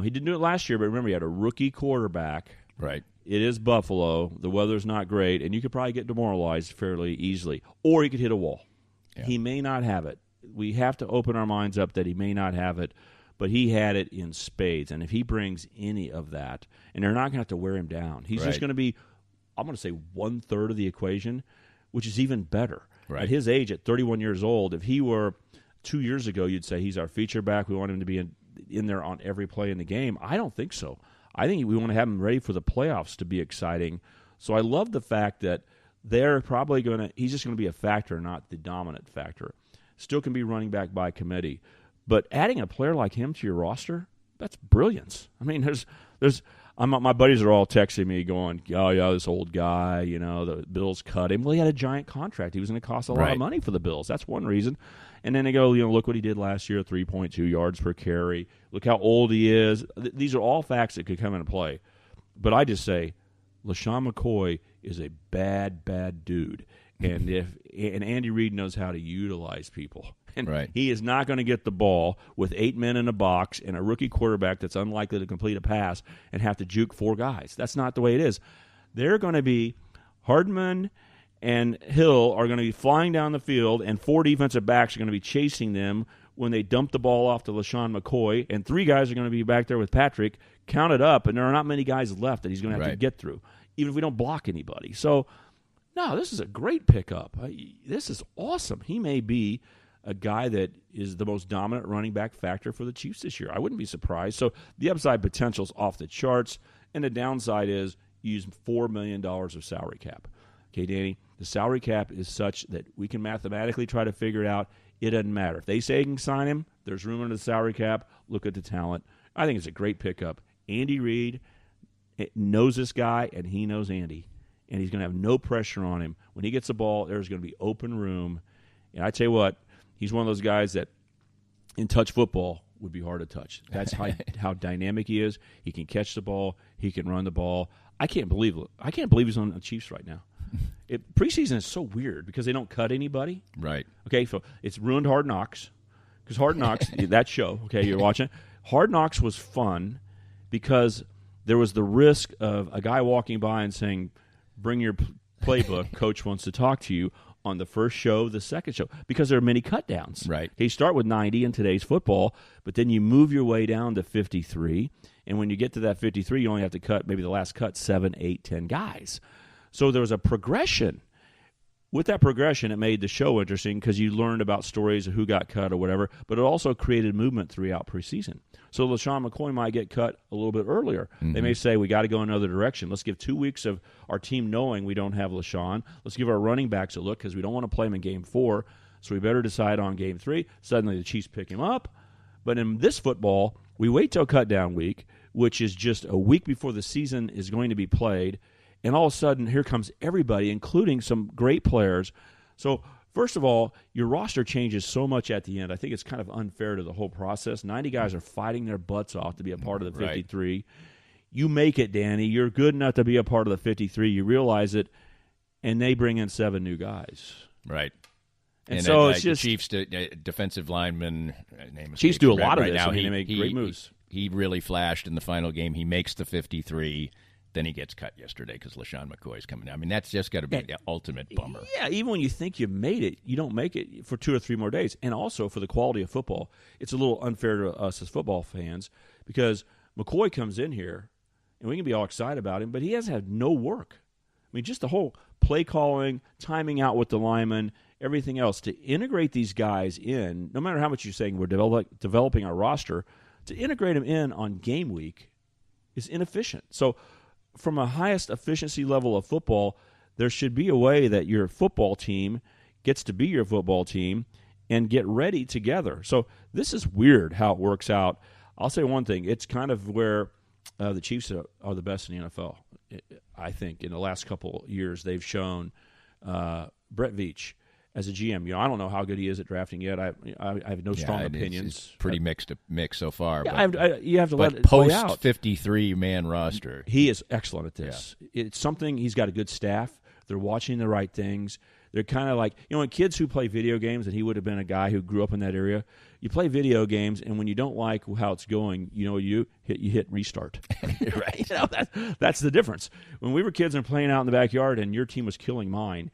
He didn't do it last year, but remember, he had a rookie quarterback. Right. It is Buffalo. The weather's not great, and you could probably get demoralized fairly easily. Or he could hit a wall. Yeah. He may not have it. We have to open our minds up that he may not have it, but he had it in spades. And if he brings any of that, and they're not going to have to wear him down. He's just going to be, I'm going to say, 1/3 of the equation, which is even better. Right. At his age, at 31 years old, if he were 2 years ago, you'd say he's our feature back. We want him to be in there on every play in the game. I don't think so. I think we want to have him ready for the playoffs to be exciting. So I love the fact that they're probably going to – he's just going to be a factor, not the dominant factor. Still can be running back by committee. But adding a player like him to your roster, that's brilliance. I mean, my buddies are all texting me going, oh, yeah, this old guy, the Bills cut him. Well, he had a giant contract. He was going to cost a lot of money for the Bills. That's one reason. And then they go, look what he did last year, 3.2 yards per carry. Look how old he is. These are all facts that could come into play. But I just say, LaShawn McCoy is a bad, bad dude. And Andy Reid knows how to utilize people. And he is not going to get the ball with 8 men in a box and a rookie quarterback that's unlikely to complete a pass and have to juke 4 guys. That's not the way it is. They're going to be Hardman and Hill are going to be flying down the field, and 4 defensive backs are going to be chasing them when they dump the ball off to LaShawn McCoy, and 3 guys are going to be back there with Patrick, counted up, and there are not many guys left that he's going to have to get through, even if we don't block anybody. So, no, this is a great pickup. This is awesome. He may be a guy that is the most dominant running back factor for the Chiefs this year. I wouldn't be surprised. So the upside potential is off the charts, and the downside is you use $4 million of salary cap. Okay, Danny, the salary cap is such that we can mathematically try to figure it out. It doesn't matter. If they say you can sign him, there's room under the salary cap. Look at the talent. I think it's a great pickup. Andy Reid knows this guy, and he knows Andy. And he's going to have no pressure on him. When he gets the ball, there's going to be open room. And I tell you what, he's one of those guys that in touch football would be hard to touch. That's how dynamic he is. He can catch the ball. He can run the ball. I can't believe he's on the Chiefs right now. Preseason is so weird because they don't cut anybody. Right. Okay, so it's ruined Hard Knocks. Because Hard Knocks, that show, okay, you're watching. Hard Knocks was fun because there was the risk of a guy walking by and saying, bring your playbook, coach wants to talk to you, on the first show, the second show, because there are many cut downs. Right. You start with 90 in today's football, but then you move your way down to 53. And when you get to that 53, you only have to cut maybe the last cut 7, 8, 10 guys. So there was a progression. With that progression, it made the show interesting because you learned about stories of who got cut or whatever, but it also created movement throughout preseason. So LaShawn McCoy might get cut a little bit earlier. Mm-hmm. They may say, we got to go another direction. Let's give 2 weeks of our team knowing we don't have LaShawn. Let's give our running backs a look because we don't want to play him in Game 4, so we better decide on Game 3. Suddenly the Chiefs pick him up. But in this football, we wait till cut-down week, which is just a week before the season is going to be played, and all of a sudden, here comes everybody, including some great players. So, first of all, your roster changes so much at the end. I think it's kind of unfair to the whole process. 90 guys are fighting their butts off to be a part of the 53. Right. You make it, Danny. You're good enough to be a part of the 53. You realize it, and they bring in 7 new guys. Right. And so it's just the Chiefs defensive lineman. Chiefs do a lot of right this. Now, they make great moves. He really flashed in the final game. He makes the 53. Then he gets cut yesterday because LaShawn McCoy is coming down. I mean, that's just got to be the ultimate bummer. Yeah, even when you think you've made it, you don't make it for 2 or 3 more days. And also for the quality of football, it's a little unfair to us as football fans because McCoy comes in here, and we can be all excited about him, but he has had no work. I mean, just the whole play calling, timing out with the linemen, everything else. To integrate these guys in, no matter how much you're saying we're developing our roster, to integrate them in on game week is inefficient. So from a highest efficiency level of football, there should be a way that your football team gets to be your football team and get ready together. So this is weird how it works out. I'll say one thing. It's kind of where the Chiefs are the best in the NFL. I think in the last couple years they've shown Brett Veach as a GM. I don't know how good he is at drafting yet. I have no strong opinions. It's pretty mix so far. Yeah, but, you have to let it post play out. 53-man roster. He is excellent at this. Yeah. It's something. He's got a good staff. They're watching the right things. They're kind of like, when kids who play video games, and he would have been a guy who grew up in that area, you play video games, and when you don't like how it's going, you hit restart. Right? That's the difference. When we were kids and playing out in the backyard and your team was killing mine,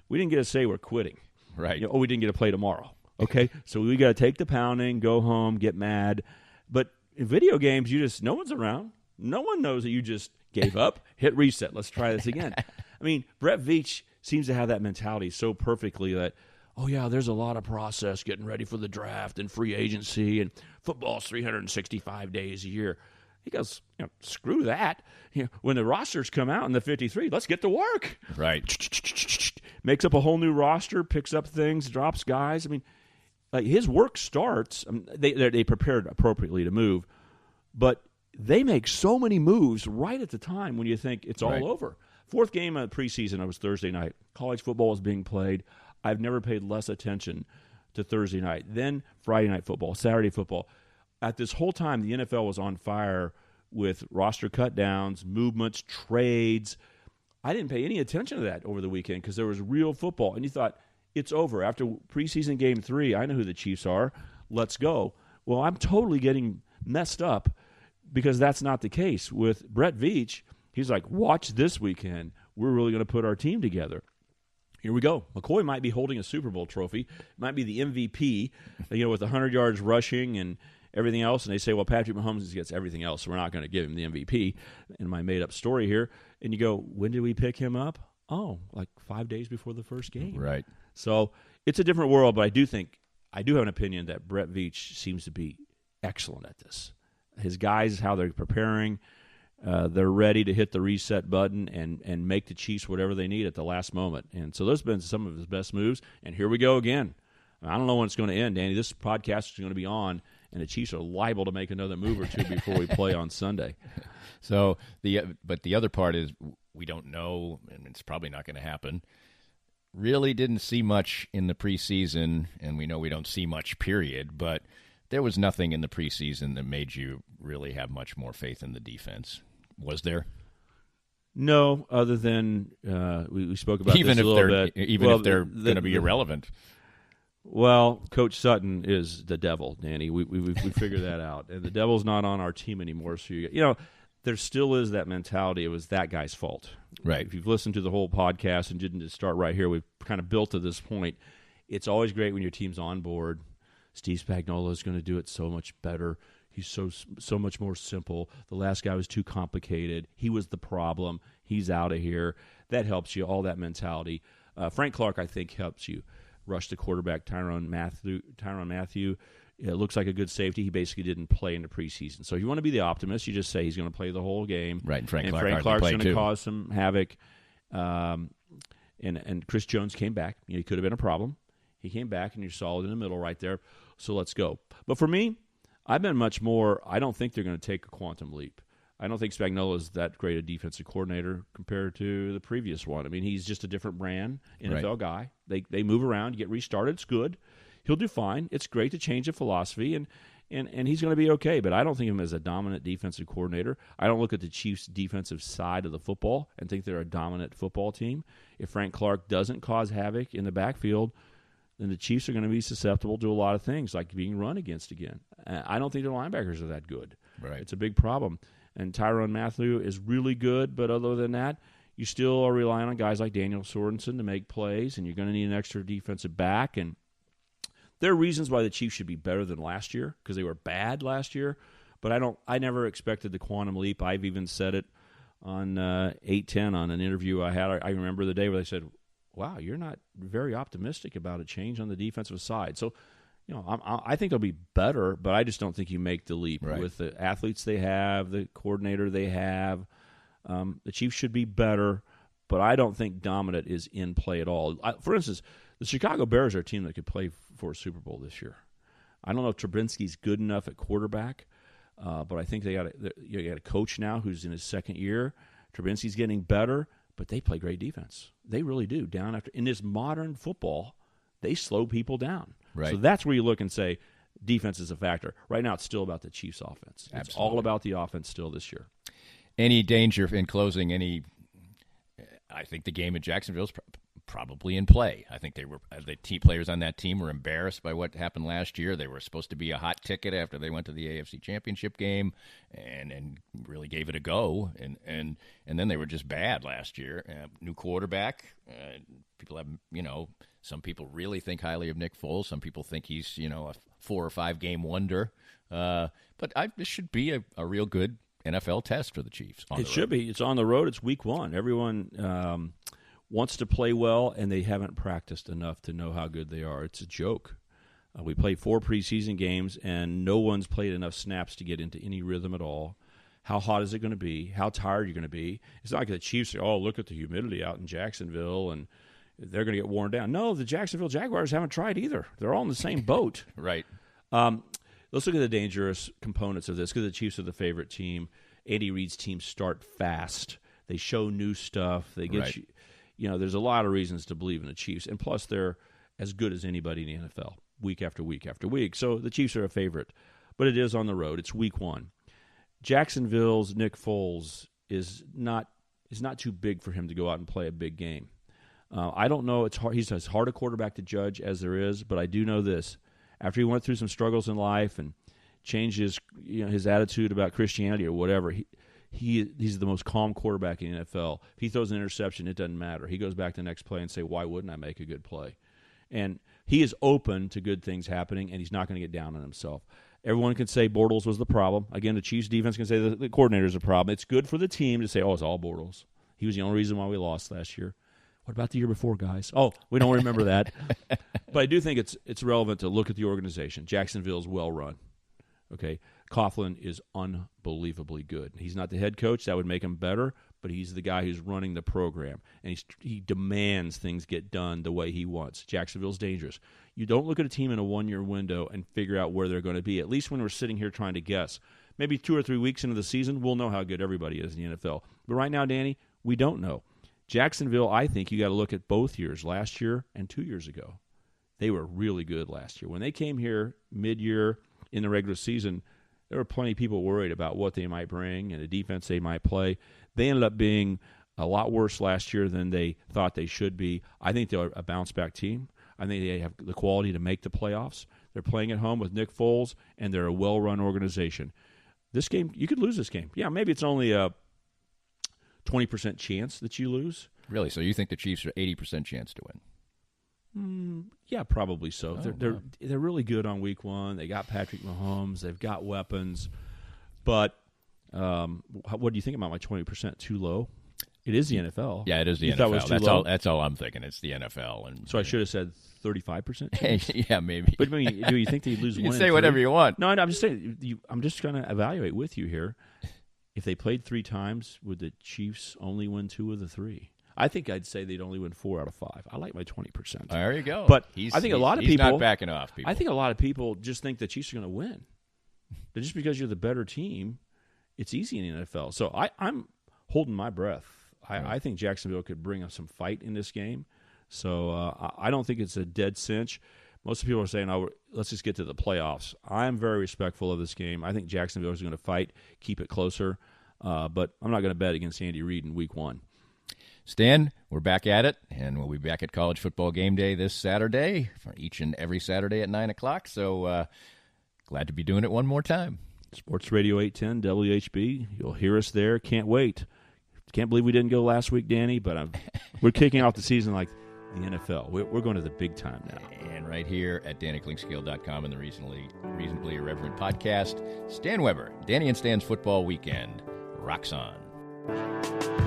we didn't get to say we're quitting. Right. We didn't get to play tomorrow. Okay? So we got to take the pounding, go home, get mad. But in video games, no one's around. No one knows that you just gave up. Hit reset. Let's try this again. I mean, Brett Veach seems to have that mentality so perfectly that, there's a lot of process getting ready for the draft and free agency, and football's 365 days a year. He goes, screw that. When the rosters come out in the 53, let's get to work. Right. Makes up a whole new roster, picks up things, drops guys. I mean, his work starts. They prepared appropriately to move, but they make so many moves right at the time when you think it's all over. 4th game of preseason, it was Thursday night. College football was being played. I've never paid less attention to Thursday night. Then Friday night football, Saturday football. At this whole time, the NFL was on fire with roster cutdowns, movements, trades. I didn't pay any attention to that over the weekend because there was real football. And you thought, it's over. After preseason game 3, I know who the Chiefs are. Let's go. Well, I'm totally getting messed up because that's not the case. With Brett Veach, he's like, watch this weekend. We're really going to put our team together. Here we go. McCoy might be holding a Super Bowl trophy. Might be the MVP, with 100 yards rushing and everything else. And they say, well, Patrick Mahomes gets everything else, so we're not going to give him the MVP in my made-up story here. And you go, when did we pick him up? Oh, like 5 days before the first game. Right. So it's a different world, but I do have an opinion that Brett Veach seems to be excellent at this. His guys, how they're preparing, they're ready to hit the reset button and make the Chiefs whatever they need at the last moment. And so those have been some of his best moves. And here we go again. I don't know when it's going to end, Danny. This podcast is going to be on, and the Chiefs are liable to make another move or two before we play on Sunday. So but the other part is we don't know, and it's probably not going to happen. Really didn't see much in the preseason, and we know we don't see much, period. But there was nothing in the preseason that made you really have much more faith in the defense. Was there? No, other than we spoke about this a little bit. Even if they're going to be irrelevant. Well, Coach Sutton is the devil, Danny. We figured that out, and the devil's not on our team anymore. So there still is that mentality. It was that guy's fault. Right. If you've listened to the whole podcast and didn't just start right here, we've kind of built to this point. It's always great when your team's on board. Steve Spagnuolo is going to do it so much better. He's so much more simple. The last guy was too complicated. He was the problem. He's out of here. That helps you, all that mentality. Frank Clark, I think, helps you. Rush the quarterback, Tyrann Mathieu. It looks like a good safety. He basically didn't play in the preseason. So if you want to be the optimist, you just say he's going to play the whole game. Right, and Frank Clark's going to too. cause some havoc. And Chris Jones came back. He could have been a problem. He came back, and you're solid in the middle right there. So let's go. But for me, I've been much more – I don't think they're going to take a quantum leap. I don't think Spagnuolo is that great a defensive coordinator compared to the previous one. I mean, he's just a different brand, NFL guy. They move around, you get restarted. It's good. He'll do fine. It's great to change a philosophy, and he's going to be okay. But I don't think of him as a dominant defensive coordinator. I don't look at the Chiefs' defensive side of the football and think they're a dominant football team. If Frank Clark doesn't cause havoc in the backfield, then the Chiefs are going to be susceptible to a lot of things, like being run against again. I don't think their linebackers are that good. Right. It's a big problem. And Tyrann Mathieu is really good, but other than that, you still are relying on guys like Daniel Sorensen to make plays, and you're going to need an extra defensive back. And there are reasons why the Chiefs should be better than last year, because they were bad last year. But I never expected the quantum leap. I've even said it on 810 on an interview I had. I remember the day where they said, wow, you're not very optimistic about a change on the defensive side. So, I think they'll be better, but I just don't think you make the leap with the athletes they have, the coordinator they have. The Chiefs should be better, but I don't think dominant is in play at all. For instance, the Chicago Bears are a team that could play for a Super Bowl this year. I don't know if Trubisky's good enough at quarterback, but I think they got a coach now who's in his second year. Trubisky's getting better, but they play great defense. They really do. In this modern football, they slow people down. Right. So that's where you look and say defense is a factor. Right now, it's still about the Chiefs' offense. It's all about the offense still this year. Any danger in closing? I think the game in Jacksonville's probably in play. I think the team players on that team were embarrassed by what happened last year. They were supposed to be a hot ticket after they went to the AFC Championship game and really gave it a go. And then they were just bad last year. New quarterback. People have, some people really think highly of Nick Foles. Some people think he's, a 4 or 5 game wonder. But this should be a real good NFL test for the Chiefs. It should be. It's on the road. It's week 1. Everyone wants to play well, and they haven't practiced enough to know how good they are. It's a joke. We played 4 preseason games, and no one's played enough snaps to get into any rhythm at all. How hot is it going to be? How tired are you going to be? It's not like the Chiefs say, oh, look at the humidity out in Jacksonville, and they're going to get worn down. No, the Jacksonville Jaguars haven't tried either. They're all in the same boat. Right. Let's look at the dangerous components of this, because the Chiefs are the favorite team. Andy Reid's teams start fast. They show new stuff. They get there's a lot of reasons to believe in the Chiefs. And plus, they're as good as anybody in the NFL, week after week after week. So the Chiefs are a favorite. But it is on the road. It's week 1. Jacksonville's Nick Foles is not too big for him to go out and play a big game. I don't know. It's hard. He's as hard a quarterback to judge as there is, but I do know this. After he went through some struggles in life and changed his attitude about Christianity or whatever, he's the most calm quarterback in the NFL. If he throws an interception, it doesn't matter. He goes back to the next play and say, why wouldn't I make a good play? And he is open to good things happening, and he's not going to get down on himself. Everyone can say Bortles was the problem. Again, the Chiefs defense can say the coordinator is the problem. It's good for the team to say, oh, it's all Bortles. He was the only reason why we lost last year. What about the year before, guys? Oh, we don't remember that. But I do think it's relevant to look at the organization. Jacksonville's well run. Okay, Coughlin is unbelievably good. He's not the head coach. That would make him better, but he's the guy who's running the program, and he demands things get done the way he wants. Jacksonville's dangerous. You don't look at a team in a 1-year window and figure out where they're going to be, at least when we're sitting here trying to guess. Maybe 2 or 3 weeks into the season, we'll know how good everybody is in the NFL. But right now, Danny, we don't know. Jacksonville, I think you got to look at both years, last year and 2 years ago. They were really good last year. When they came here mid-year in the regular season, there were plenty of people worried about what they might bring and the defense they might play. They ended up being a lot worse last year than they thought they should be. I think they're a bounce-back team. I think they have the quality to make the playoffs. They're playing at home with Nick Foles, and they're a well-run organization. this game, you could lose this game. Yeah, maybe it's only a 20% chance that you lose. Really? So you think the Chiefs are 80% chance to win? Yeah, probably so. They're really good on week 1. They got Patrick Mahomes. They've got weapons. But what do you think about my 20%? Too low? It is the NFL. Yeah, it is the you NFL. Thought it was too low? That's all I'm thinking. It's the NFL. And so I should have said 35%? Yeah, maybe. But I mean, do you think they'd lose you one? can say whatever you want. No, I'm just saying. I'm just going to evaluate with you here. If they played 3 times, would the Chiefs only win 2 of the 3? I think I'd say they'd only win 4 out of 5. I like my 20%. There you go. But I think a lot of people not backing off. People. I think a lot of people just think the Chiefs are going to win. But just because you're the better team, it's easy in the NFL. So I'm holding my breath. I think Jacksonville could bring up some fight in this game. So I don't think it's a dead cinch. Most people are saying, "Oh, let's just get to the playoffs." I'm very respectful of this game. I think Jacksonville is going to fight, keep it closer. But I'm not going to bet against Andy Reid in week 1. Stan, we're back at it, and we'll be back at College Football Game Day this Saturday, for each and every Saturday at 9 o'clock. So glad to be doing it one more time. Sports Radio 810, WHB. You'll hear us there. Can't wait. Can't believe we didn't go last week, Danny, but we're kicking off the season like the NFL. We're going to the big time now. And right here at DannyKlinkScale.com and the Reasonably Irreverent podcast, Stan Weber, Danny and Stan's Football Weekend rocks on.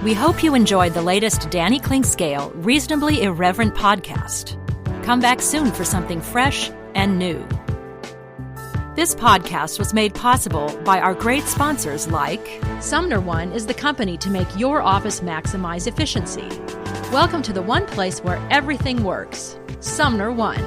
We hope you enjoyed the latest Danny Klinkskale Reasonably Irreverent podcast. Come back soon for something fresh and new. This podcast was made possible by our great sponsors like Sumner One is the company to make your office maximize efficiency. Welcome to the one place where everything works. Sumner One.